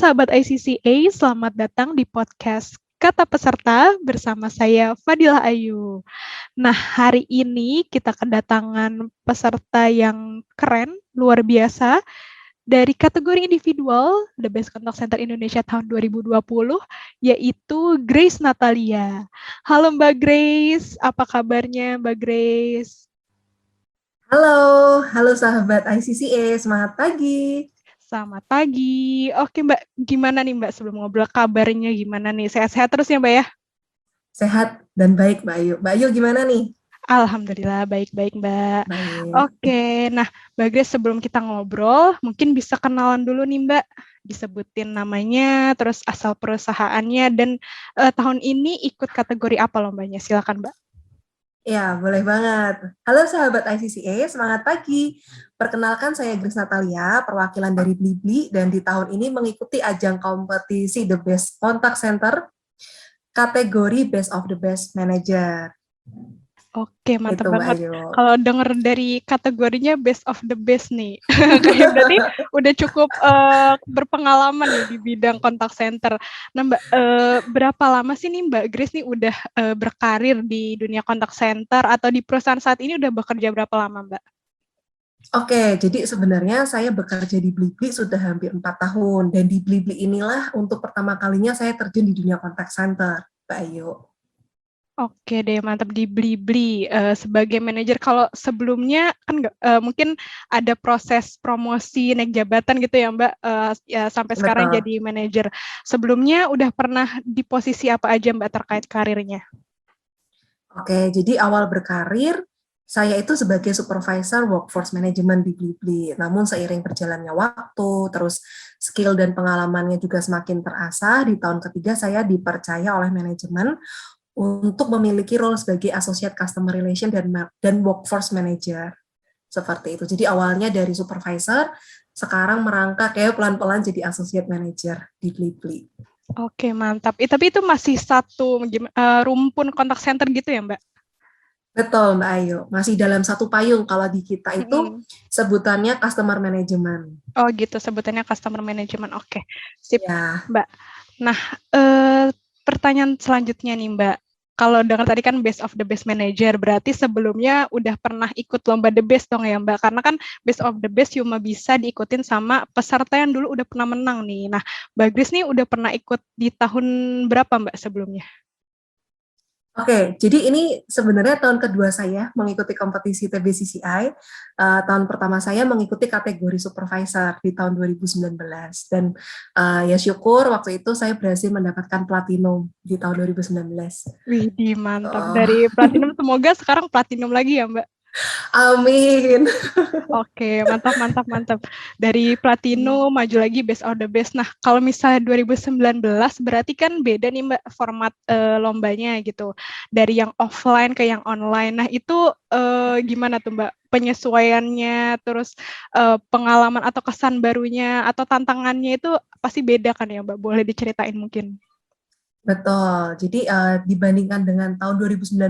sahabat ICCA, selamat datang di podcast Kata Peserta bersama saya Fadilah Ayu. Nah, hari ini kita kedatangan peserta yang keren, luar biasa, dari kategori individual The Best Contact Center Indonesia tahun 2020, yaitu Grace Natalia. Halo Mbak Grace, apa kabarnya Mbak Grace? Halo sahabat ICCA, semangat pagi. Selamat pagi. Oke Mbak, gimana nih Mbak sebelum ngobrol kabarnya gimana nih? Sehat-sehat terus ya Mbak ya? Sehat dan baik Mbak Ayu. Mbak Ayu gimana nih? Alhamdulillah baik-baik Mbak. Baik. Oke, nah Mbak Grace sebelum kita ngobrol, mungkin bisa kenalan dulu nih Mbak. Disebutin namanya, terus asal perusahaannya, dan tahun ini ikut kategori apa lombanya? Silakan Mbak. Ya, boleh banget. Halo sahabat ICCA, semangat pagi. Perkenalkan saya Grace Natalia, perwakilan dari Blibli, dan di tahun ini mengikuti ajang kompetisi The Best Contact Center, kategori Best of the Best Manager. Oke, mantap Itu, Mbak banget. Ayu. Kalau denger dari kategorinya best of the best nih, kayak berarti udah cukup berpengalaman nih di bidang kontak center. Nah, Mbak, berapa lama sih nih Mbak Grace nih udah berkarir di dunia kontak center atau di perusahaan saat ini udah bekerja berapa lama, Mbak? Oke, jadi sebenarnya saya bekerja di Blibli sudah hampir 4 tahun, dan di Blibli inilah untuk pertama kalinya saya terjun di dunia contact center, Mbak Ayu. Oke deh, mantap di Blibli sebagai manajer. Kalau sebelumnya kan mungkin ada proses promosi naik jabatan gitu ya Mbak, ya sampai sekarang Betul. jadi manajer. Sebelumnya udah pernah di posisi apa aja Mbak terkait karirnya? Oke, jadi awal berkarir, saya itu sebagai supervisor workforce management di Blibli. Namun seiring berjalannya waktu, terus skill dan pengalamannya juga semakin terasah, di tahun ketiga saya dipercaya oleh manajemen untuk memiliki role sebagai associate customer relation dan workforce manager. Seperti itu. Jadi awalnya dari supervisor, sekarang merangkak kayak pelan-pelan jadi associate manager di Blibli. Oke, mantap. Tapi itu masih satu rumpun kontak center gitu ya, Mbak? Betul, Mbak Ayu. Masih dalam satu payung. Kalau di kita itu sebutannya customer management. Oh gitu, sebutannya customer management. Oke, sip, Ya, Mbak. Nah, pertanyaan selanjutnya nih, Mbak. Kalau dengar tadi kan best of the best manager, berarti sebelumnya udah pernah ikut lomba the best dong ya, Mbak? Karena kan best of the best cuma bisa diikutin sama peserta yang dulu udah pernah menang nih. Nah, Mbak Grace nih udah pernah ikut di tahun berapa, Mbak, sebelumnya? oke, jadi ini sebenarnya tahun kedua saya mengikuti kompetisi TBCCI. Tahun pertama saya mengikuti kategori supervisor di tahun 2019. Dan ya syukur waktu itu saya berhasil mendapatkan platinum di tahun 2019. Wih, mantap. Oh, Dari platinum, semoga sekarang platinum lagi ya, Mbak? amin. Oke, mantap. Dari Platinum maju lagi Best of the Best. Nah, kalau misalnya 2019 berarti kan beda nih Mbak format lombanya gitu. Dari yang offline ke yang online. Nah, itu gimana tuh Mbak penyesuaiannya, terus pengalaman atau kesan barunya atau tantangannya itu pasti beda kan ya Mbak? Boleh diceritain mungkin? Betul. Jadi dibandingkan dengan tahun 2019,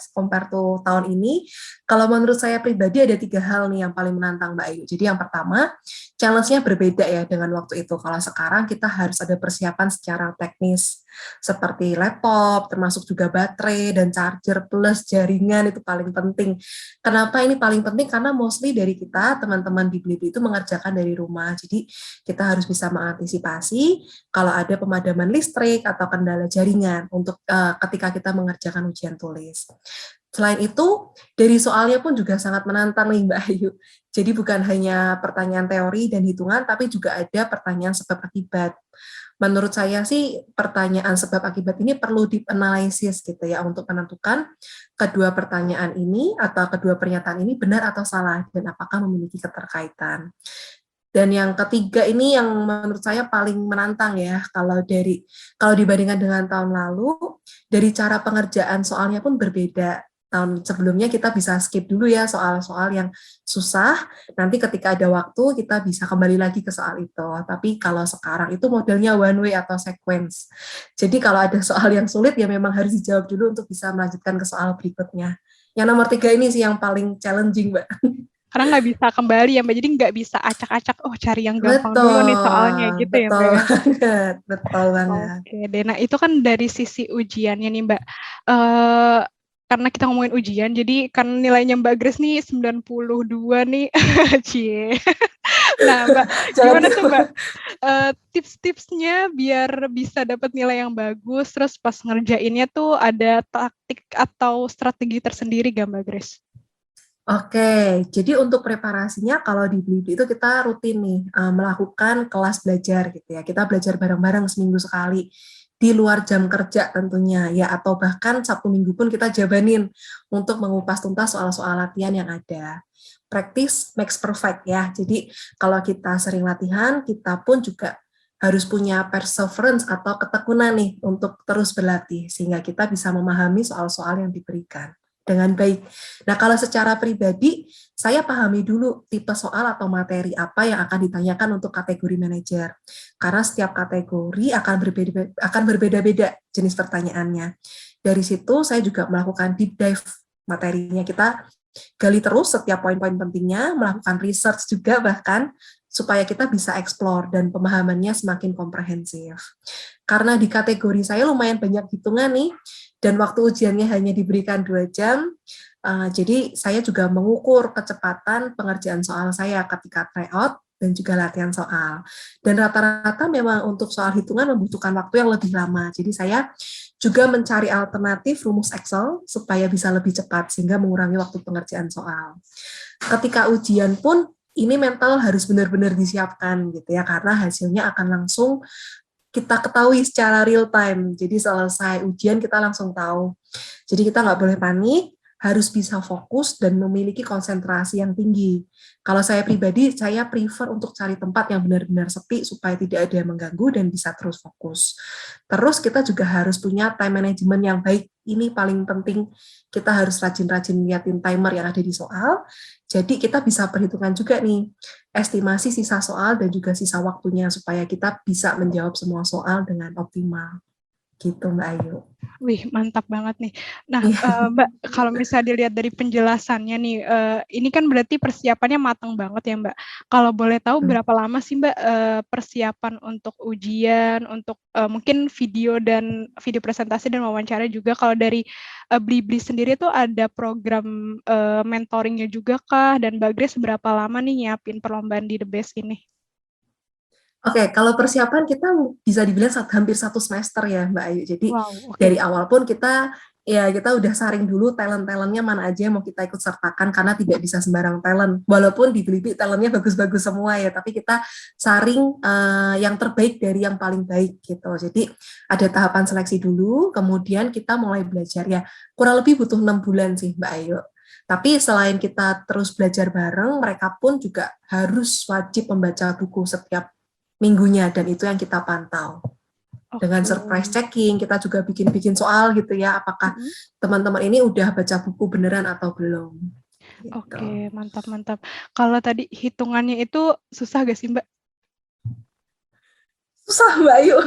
compare to tahun ini, kalau menurut saya pribadi ada 3 hal nih yang paling menantang Mbak Ayu. Jadi yang pertama, challenge-nya berbeda ya dengan waktu itu. Kalau sekarang kita harus ada persiapan secara teknis, seperti laptop, termasuk juga baterai dan charger plus jaringan itu paling penting. Kenapa ini paling penting? Karena mostly dari kita, teman-teman di Blibli itu mengerjakan dari rumah. Jadi kita harus bisa mengantisipasi kalau ada pemadaman listrik atau kendala jaringan untuk ketika kita mengerjakan ujian tulis. Selain itu, dari soalnya pun juga sangat menantang nih Mbak Ayu. Jadi bukan hanya pertanyaan teori dan hitungan, tapi juga ada pertanyaan sebab akibat. Menurut saya sih pertanyaan sebab akibat ini perlu dianalisis gitu ya untuk menentukan kedua pertanyaan ini atau kedua pernyataan ini benar atau salah dan apakah memiliki keterkaitan. Dan yang ketiga ini yang menurut saya paling menantang ya, kalau dibandingkan dengan tahun lalu, dari cara pengerjaan soalnya pun berbeda. Tahun sebelumnya kita bisa skip dulu ya soal-soal yang susah, nanti ketika ada waktu kita bisa kembali lagi ke soal itu. Tapi kalau sekarang itu modelnya one way atau sequence. Jadi kalau ada soal yang sulit ya memang harus dijawab dulu untuk bisa melanjutkan ke soal berikutnya. Yang nomor 3 ini sih yang paling challenging, Mbak. Karena nggak bisa kembali ya Mbak, jadi nggak bisa acak-acak, oh cari yang gampang dulu nih soalnya Betul, gitu ya betul Mbak ya? banget, betul banget. Oke deh, nah itu kan dari sisi ujiannya nih Mbak, karena kita ngomongin ujian, jadi kan nilainya Mbak Grace nih 92 nih, cie. Nah Mbak, Jangan gimana tuh gitu. Mbak, tips-tipsnya biar bisa dapat nilai yang bagus, terus pas ngerjainnya tuh ada taktik atau strategi tersendiri nggak Mbak Grace? Oke, jadi untuk preparasinya kalau di Blibli itu kita rutin nih melakukan kelas belajar gitu ya. Kita belajar bareng-bareng seminggu sekali di luar jam kerja tentunya ya, atau bahkan Sabtu Minggu pun kita jabanin untuk mengupas tuntas soal-soal latihan yang ada. Practice makes perfect ya. Jadi kalau kita sering latihan, kita pun juga harus punya perseverance atau ketekunan nih untuk terus berlatih sehingga kita bisa memahami soal-soal yang diberikan dengan baik. Nah, kalau secara pribadi, saya pahami dulu tipe soal atau materi apa yang akan ditanyakan untuk kategori manajer. Karena setiap kategori akan berbeda-beda jenis pertanyaannya. Dari situ saya juga melakukan deep dive materinya. Kita gali terus setiap poin-poin pentingnya, melakukan research juga bahkan supaya kita bisa explore dan pemahamannya semakin komprehensif. Karena di kategori saya lumayan banyak hitungan nih, dan waktu ujiannya hanya diberikan 2 jam, jadi saya juga mengukur kecepatan pengerjaan soal saya ketika tryout dan juga latihan soal. Dan rata-rata memang untuk soal hitungan membutuhkan waktu yang lebih lama. Jadi saya juga mencari alternatif rumus Excel supaya bisa lebih cepat sehingga mengurangi waktu pengerjaan soal. Ketika ujian pun ini mental harus benar-benar disiapkan gitu ya, karena hasilnya akan langsung kita ketahui secara real time. Jadi selesai ujian kita langsung tahu. Jadi kita nggak boleh panik, harus bisa fokus dan memiliki konsentrasi yang tinggi. Kalau saya pribadi, saya prefer untuk cari tempat yang benar-benar sepi supaya tidak ada yang mengganggu dan bisa terus fokus. Terus kita juga harus punya time management yang baik. Ini paling penting, kita harus rajin-rajin liatin timer yang ada di soal. Jadi kita bisa perhitungan juga nih, estimasi sisa soal dan juga sisa waktunya supaya kita bisa menjawab semua soal dengan optimal. Gitu Mbak Ayu. Wih, mantap banget nih. Nah, Iya. Mbak, kalau misalnya dilihat dari penjelasannya nih, ini kan berarti persiapannya matang banget ya, Mbak. Kalau boleh tahu berapa lama sih, Mbak, persiapan untuk ujian, untuk mungkin video presentasi dan wawancara juga. Kalau dari Blibli sendiri tuh ada program mentoringnya juga kah? Dan Mbak Grace berapa lama nih nyiapin perlombaan di The Best ini? Oke, kalau persiapan kita bisa dibilang hampir 1 semester ya Mbak Ayu. Jadi Wow, oke. dari awal pun kita udah saring dulu talent-talentnya mana aja yang mau kita ikut sertakan karena tidak bisa sembarang talent. Walaupun di Blibli talentnya bagus-bagus semua ya, tapi kita saring yang terbaik dari yang paling baik gitu. Jadi ada tahapan seleksi dulu, kemudian kita mulai belajar ya. Kurang lebih butuh 6 bulan sih Mbak Ayu. Tapi selain kita terus belajar bareng, mereka pun juga harus wajib membaca buku setiap minggunya, dan itu yang kita pantau. Dengan Oke. surprise checking, kita juga bikin-bikin soal gitu ya, apakah teman-teman ini udah baca buku beneran atau belum. Gitu. Oke, mantap. Kalau tadi hitungannya itu susah gak sih, Mbak? Susah Mbak Ayu.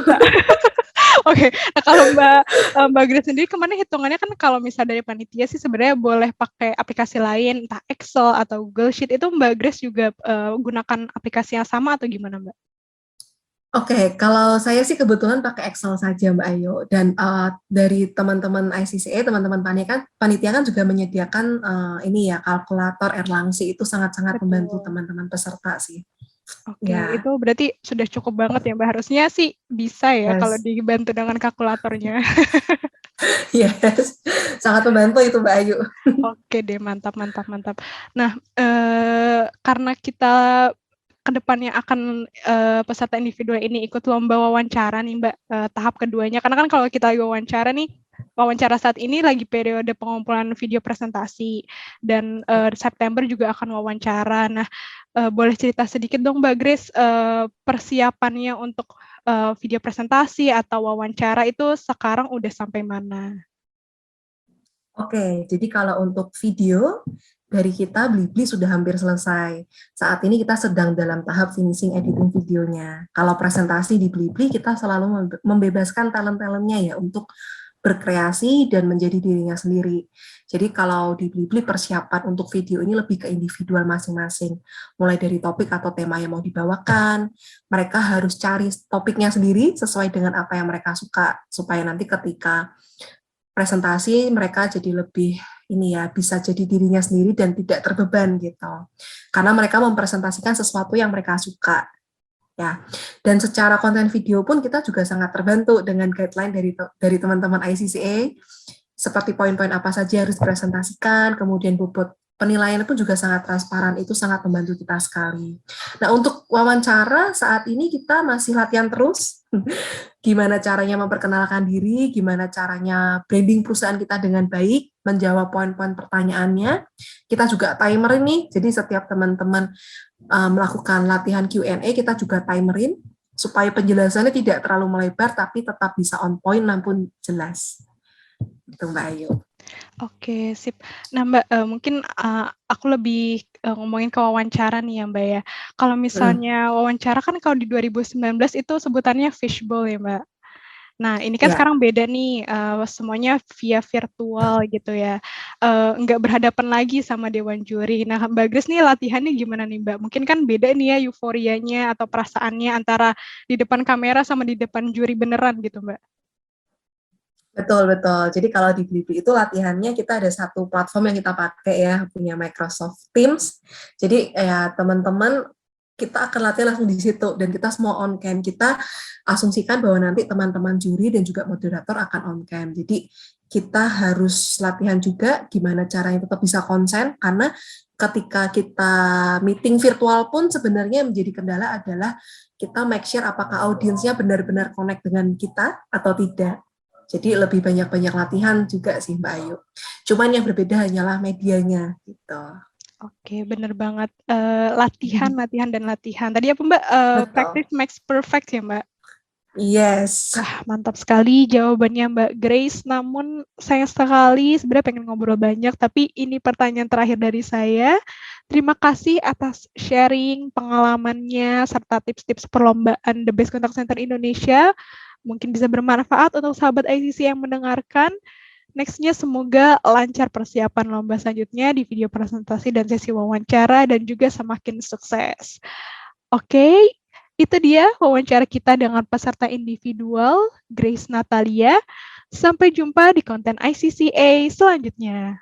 Oke, nah kalau Mbak Grace sendiri kemana hitungannya kan kalau misalnya dari panitia sih sebenarnya boleh pakai aplikasi lain, entah Excel atau Google Sheet, itu Mbak Grace juga gunakan aplikasi yang sama atau gimana, Mbak? Oke, kalau saya sih kebetulan pakai Excel saja Mbak Ayu, dan dari teman-teman ICCA, teman-teman panitia kan juga menyediakan ini ya, kalkulator Erlangsi, itu sangat-sangat membantu teman-teman peserta sih. Oke, Ya, itu berarti sudah cukup banget ya Mbak, harusnya sih bisa ya kalau yes. dibantu dengan kalkulatornya. Yes, sangat membantu itu Mbak Ayu. Oke deh, mantap. Nah, karena kita kedepannya akan peserta individual ini ikut lomba wawancara nih Mbak, tahap keduanya, karena kan kalau kita wawancara saat ini lagi periode pengumpulan video presentasi, dan September juga akan wawancara. Nah, boleh cerita sedikit dong Mbak Grace, persiapannya untuk video presentasi atau wawancara itu sekarang udah sampai mana? Oke, jadi kalau untuk video, dari kita Blibli sudah hampir selesai. Saat ini kita sedang dalam tahap finishing editing videonya. Kalau presentasi di Blibli, kita selalu membebaskan talent-talentnya ya untuk berkreasi dan menjadi dirinya sendiri. Jadi kalau di Blibli persiapan untuk video ini lebih ke individual masing-masing. Mulai dari topik atau tema yang mau dibawakan, mereka harus cari topiknya sendiri sesuai dengan apa yang mereka suka, supaya nanti ketika presentasi mereka jadi lebih ini ya, bisa jadi dirinya sendiri dan tidak terbeban gitu. Karena mereka mempresentasikan sesuatu yang mereka suka. Ya, dan secara konten video pun kita juga sangat terbantu dengan guideline dari teman-teman ICCA, seperti poin-poin apa saja harus dipresentasikan, kemudian bobot penilaian pun juga sangat transparan, itu sangat membantu kita sekali. Nah, untuk wawancara saat ini kita masih latihan terus, gimana caranya memperkenalkan diri, gimana caranya branding perusahaan kita dengan baik, menjawab poin-poin pertanyaannya. Kita juga timer ini, jadi setiap teman-teman melakukan latihan Q&A, kita juga timerin supaya penjelasannya tidak terlalu melebar tapi tetap bisa on point namun jelas. Itu Mbak Ayu. Oke, sip. Nah, Mbak, mungkin aku lebih ngomongin ke wawancara nih ya, Mbak ya. Kalau misalnya wawancara kan kalau di 2019 itu sebutannya fishbowl ya, Mbak. Nah, ini kan sekarang beda nih, semuanya via virtual gitu ya, nggak berhadapan lagi sama dewan juri. Nah, Mbak Grace nih latihannya gimana nih, Mbak? Mungkin kan beda nih ya euforianya atau perasaannya antara di depan kamera sama di depan juri beneran gitu, Mbak. Betul, betul. Jadi kalau di Blibli itu latihannya kita ada satu platform yang kita pakai ya, punya Microsoft Teams. Jadi ya teman-teman kita akan latihan langsung di situ dan kita semua on cam. Kita asumsikan bahwa nanti teman-teman juri dan juga moderator akan on cam. Jadi kita harus latihan juga gimana caranya tetap bisa konsen, karena ketika kita meeting virtual pun sebenarnya menjadi kendala adalah kita make sure apakah audiensnya benar-benar connect dengan kita atau tidak. Jadi lebih banyak-banyak latihan juga sih Mbak Ayu. Cuman yang berbeda hanyalah medianya gitu. Oke, bener banget. Latihan, dan latihan. Tadi apa Mbak? Practice makes perfect ya Mbak? Yes. Wah, mantap sekali jawabannya Mbak Grace. Namun sayang sekali, sebenarnya pengen ngobrol banyak, tapi ini pertanyaan terakhir dari saya. Terima kasih atas sharing pengalamannya serta tips-tips perlombaan The Best Contact Center Indonesia. Mungkin bisa bermanfaat untuk sahabat ICC yang mendengarkan. Next-nya semoga lancar persiapan lomba selanjutnya di video presentasi dan sesi wawancara dan juga semakin sukses. Oke, itu dia wawancara kita dengan peserta individual, Grace Natalia. Sampai jumpa di konten ICCA selanjutnya.